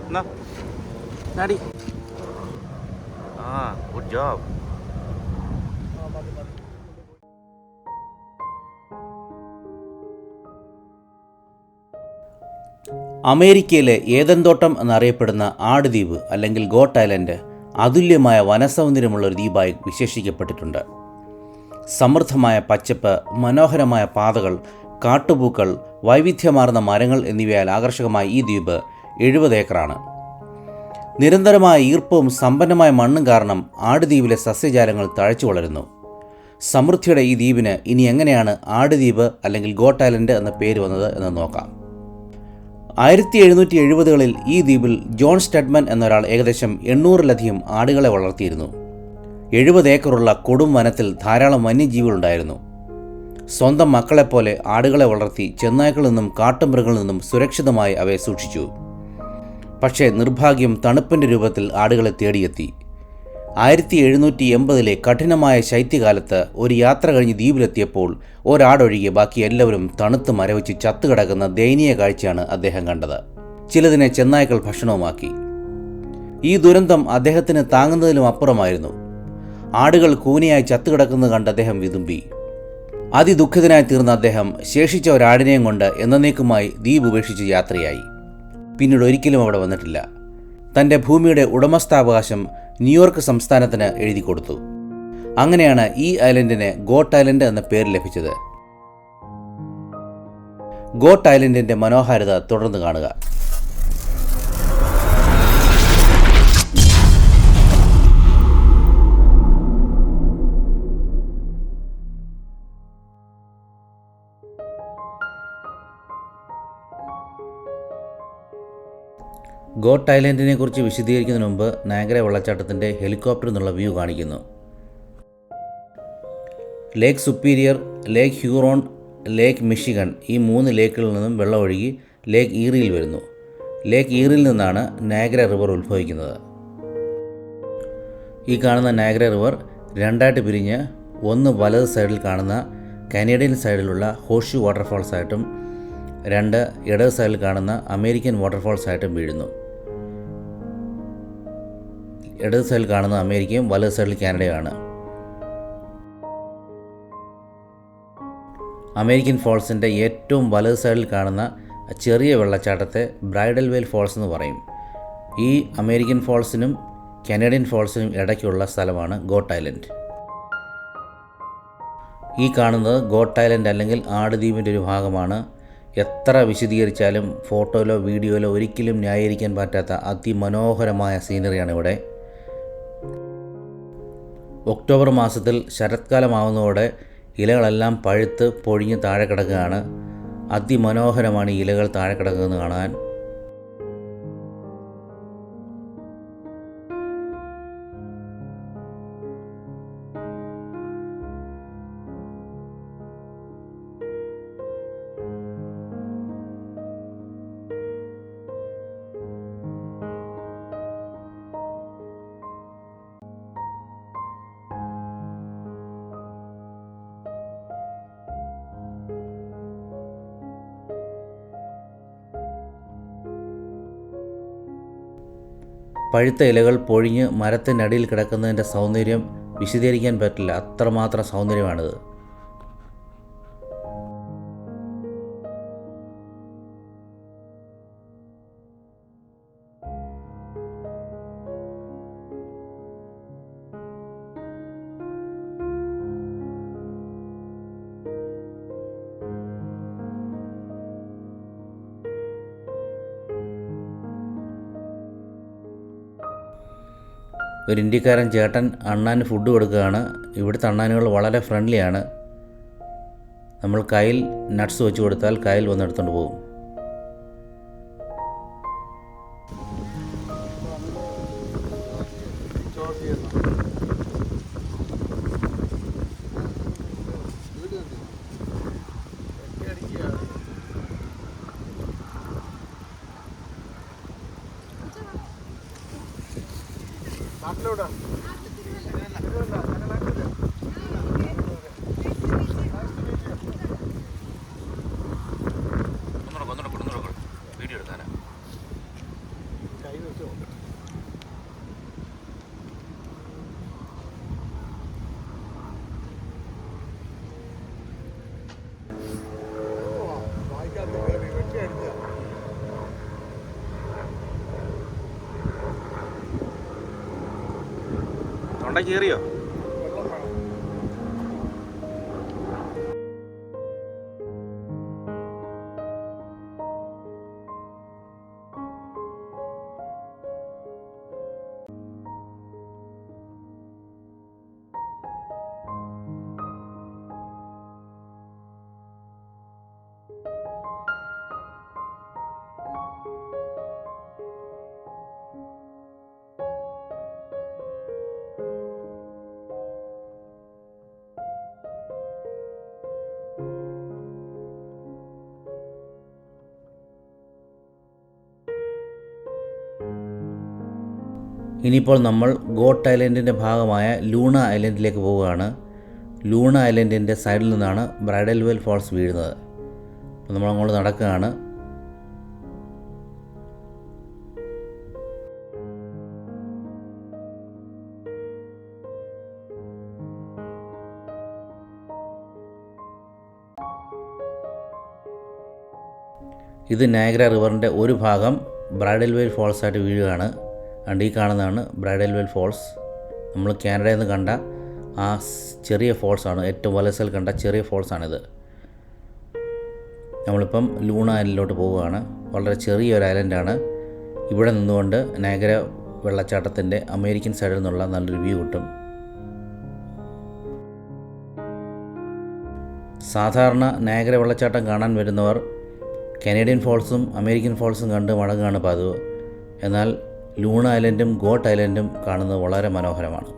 എന്നാ നാടി. Good job. അമേരിക്കയിലെ ഏദൻ തോട്ടം എന്നറിയപ്പെടുന്ന ആട് ദ്വീപ് അല്ലെങ്കിൽ ഗോട്ട് ഐലൻഡ് അതുല്യമായ വനസൗന്ദര്യമുള്ള ഒരു ദ്വീപായി വിശേഷിക്കപ്പെട്ടിട്ടുണ്ട്. സമൃദ്ധമായ പച്ചപ്പ്, മനോഹരമായ പാതകൾ, കാട്ടുപൂക്കൾ, വൈവിധ്യമാർന്ന മരങ്ങൾ എന്നിവയാൽ ആകർഷകമായ ഈ ദ്വീപ് 70 ഏക്കറാണ്. നിരന്തരമായ ഈർപ്പവും സമ്പന്നമായ മണ്ണും കാരണം ആടുദ്വീപിലെ സസ്യജാലങ്ങൾ തഴച്ചു വളരുന്നു. സമൃദ്ധിയുടെ ഈ ദ്വീപിന് ഇനി എങ്ങനെയാണ് ആടുദ്വീപ് അല്ലെങ്കിൽ ഗോട്ട് ഐലൻഡ് എന്ന പേര് വന്നത് എന്ന് നോക്കാം. 1770കളിൽ ഈ ദ്വീപിൽ ജോൺ സ്റ്റഡ്മൻ എന്നൊരാൾ ഏകദേശം 800-ലധികം ആടുകളെ വളർത്തിയിരുന്നു. 70 ഏക്കറുള്ള കൊടും വനത്തിൽ ധാരാളം വന്യജീവികളുണ്ടായിരുന്നു. സ്വന്തം മക്കളെപ്പോലെ ആടുകളെ വളർത്തി ചെന്നായ്ക്കളിൽ നിന്നും കാട്ടുമൃഗങ്ങളിൽ നിന്നും സുരക്ഷിതമായി അവയെ സൂക്ഷിച്ചു. പക്ഷേ നിർഭാഗ്യം തണുപ്പിൻ്റെ രൂപത്തിൽ ആടുകളെ തേടിയെത്തി. 1780-ലെ കഠിനമായ ശൈത്യകാലത്ത് ഒരു യാത്ര കഴിഞ്ഞ് ദ്വീപിലെത്തിയപ്പോൾ ഒരാടൊഴികെ ബാക്കി എല്ലാവരും തണുത്ത് മരവിച്ച് ചത്തുകിടക്കുന്ന ദയനീയ കാഴ്ചയാണ് അദ്ദേഹം കണ്ടത്. ചിലതിനെ ചെന്നായ്ക്കൾ ഭക്ഷണവുമാക്കി. ഈ ദുരന്തം അദ്ദേഹത്തിന് താങ്ങുന്നതിലും അപ്പുറമായിരുന്നു. ആടുകൾ കൂനയായി ചത്തുകിടക്കുന്നത് കണ്ട് അദ്ദേഹം വിതുമ്പി. അതിദുഃഖിതനായി തീർന്ന അദ്ദേഹം ശേഷിച്ച ഒരാടിനെയും കൊണ്ട് എന്നേക്കുമായി ദ്വീപ് ഉപേക്ഷിച്ച് യാത്രയായി. പിന്നീട് ഒരിക്കലും അവിടെ വന്നിട്ടില്ല. തൻ്റെ ഭൂമിയുടെ ഉടമസ്ഥാവകാശം ന്യൂയോർക്ക് സംസ്ഥാനത്തിന് എഴുതി കൊടുത്തു. അങ്ങനെയാണ് ഈ ഐലൻഡിന് ഗോട്ട് ഐലൻഡ് എന്ന പേര് ലഭിച്ചത്. ഗോട്ട് ഐലൻഡിൻ്റെ മനോഹാരിത തുടർന്ന് കാണുക. ഗോട്ട് ഐലൻഡിനെ കുറിച്ച് വിശദീകരിക്കുന്നതിന് മുമ്പ് നയാഗ്ര വെള്ളച്ചാട്ടത്തിൻ്റെ ഹെലികോപ്റ്ററിൽ നിന്നുള്ള വ്യൂ കാണിക്കുന്നു. ലേക്ക് സുപ്പീരിയർ, ലേക്ക് ഹ്യൂറോൺ, ലേക്ക് മിഷിഗൺ ഈ 3 ലേക്കുകളിൽ നിന്നും വെള്ളമൊഴുകി ലേക്ക് ഈറിയിൽ വരുന്നു. ലേക്ക് ഈറിയിൽ നിന്നാണ് നയാഗ്ര റിവർ ഉത്ഭവിക്കുന്നത്. ഈ കാണുന്ന നയാഗ്ര റിവർ രണ്ടായിട്ട് പിരിഞ്ഞ് ഒന്ന് വലത് സൈഡിൽ കാണുന്ന കനേഡിയൻ സൈഡിലുള്ള ഹോഴ്സ്ഷൂ വാട്ടർഫാൾസ് ആയിട്ടും 2 ഇടത് സൈഡിൽ കാണുന്ന അമേരിക്കൻ വാട്ടർഫാൾസ് ആയിട്ടും വീഴുന്നു. ഇടത് സൈഡിൽ കാണുന്ന അമേരിക്കയും വലത് സൈഡിൽ കാനഡയുമാണ്. അമേരിക്കൻ ഫോൾസിൻ്റെ ഏറ്റവും വലത് സൈഡിൽ കാണുന്ന ചെറിയ വെള്ളച്ചാട്ടത്തെ ബ്രൈഡൽ വെയിൽ ഫോൾസ് എന്ന് പറയും. ഈ അമേരിക്കൻ ഫോൾസിനും കനേഡിയൻ ഫോൾസിനും ഇടയ്ക്കുള്ള സ്ഥലമാണ് ഗോട്ട് ഐലൻഡ്. ഈ കാണുന്നത് ഗോട്ട് ഐലൻഡ് അല്ലെങ്കിൽ ആടുദ്വീപിൻ്റെ ഒരു ഭാഗമാണ്. എത്ര വിശദീകരിച്ചാലും ഫോട്ടോയിലോ വീഡിയോയിലോ ഒരിക്കലും ന്യായീകരിക്കാൻ പറ്റാത്ത അതിമനോഹരമായ സീനറിയാണ് ഇവിടെ. ഒക്ടോബർ മാസത്തിൽ ശരത്കാലമാവുന്നതോടെ ഇലകളെല്ലാം പഴുത്ത് പൊഴിഞ്ഞ് താഴെ കിടക്കുകയാണ്. അതിമനോഹരമാണ് ഈ ഇലകൾ താഴെ കിടക്കുന്നത് കാണാൻ. പഴുത്ത ഇലകൾ പൊഴിഞ്ഞ് മരത്തിൻ്റെ അടിയിൽ കിടക്കുന്നതിൻ്റെ സൗന്ദര്യം വിശദീകരിക്കാൻ പറ്റില്ല. അത്രമാത്രം സൗന്ദര്യമാണിത്. ഒരു ഇന്ത്യക്കാരൻ ചേട്ടൻ അണ്ണാന് ഫുഡ് കൊടുക്കുകയാണ്. ഇവിടുത്തെ അണ്ണാനുകൾ വളരെ ഫ്രണ്ട്ലിയാണ്. നമ്മൾ കയ്യിൽ നട്ട്സ് വെച്ച് കൊടുത്താൽ കയ്യിൽ വന്നെടുത്തുകൊണ്ട് പോകും. വീഡിയോ എടുക്കാനാ തൊണ്ട കീറിയോ? ഇനിയിപ്പോൾ നമ്മൾ ഗോട്ട് ഐലൻഡിൻ്റെ ഭാഗമായ ലൂണ ഐലൻഡിലേക്ക് പോവുകയാണ്. ലൂണ ഐലൻഡിൻ്റെ സൈഡിൽ നിന്നാണ് ബ്രൈഡൽ വെൽ ഫോൾസ് വീഴുന്നത്. അപ്പോൾ നമ്മളങ്ങോട്ട് നടക്കുകയാണ്. ഇത് നയാഗ്ര റിവറിൻ്റെ ഒരു ഭാഗം ബ്രൈഡൽ വെൽ ഫോൾസ് ആയിട്ട് വീഴുകയാണ്. ഈ കാണുന്നതാണ് ബ്രൈഡൽ വെൽ ഫോൾസ്. നമ്മൾ കാനഡയിൽ നിന്ന് കണ്ട ആ ചെറിയ ഫോൾസാണ്, ഏറ്റവും വലസൽ കണ്ട ചെറിയ ഫോൾസാണിത്. നമ്മളിപ്പം ലൂണ ഐലൻഡിലോട്ട് പോവുകയാണ്. വളരെ ചെറിയൊരു ഐലൻഡാണ്. ഇവിടെ നിന്നുകൊണ്ട് നയാഗ്ര വെള്ളച്ചാട്ടത്തിൻ്റെ അമേരിക്കൻ സൈഡിൽ നിന്നുള്ള നല്ലൊരു വ്യൂ കിട്ടും. സാധാരണ നയാഗ്ര വെള്ളച്ചാട്ടം കാണാൻ വരുന്നവർ കനേഡിയൻ ഫോൾസും അമേരിക്കൻ ഫോൾസും കണ്ട് മടങ്ങുകയാണ് പതിവ്. എന്നാൽ ലൂണ ഐലൻഡും ഗോട്ട് ഐലൻഡും കാണുന്നത് വളരെ മനോഹരമാണ്.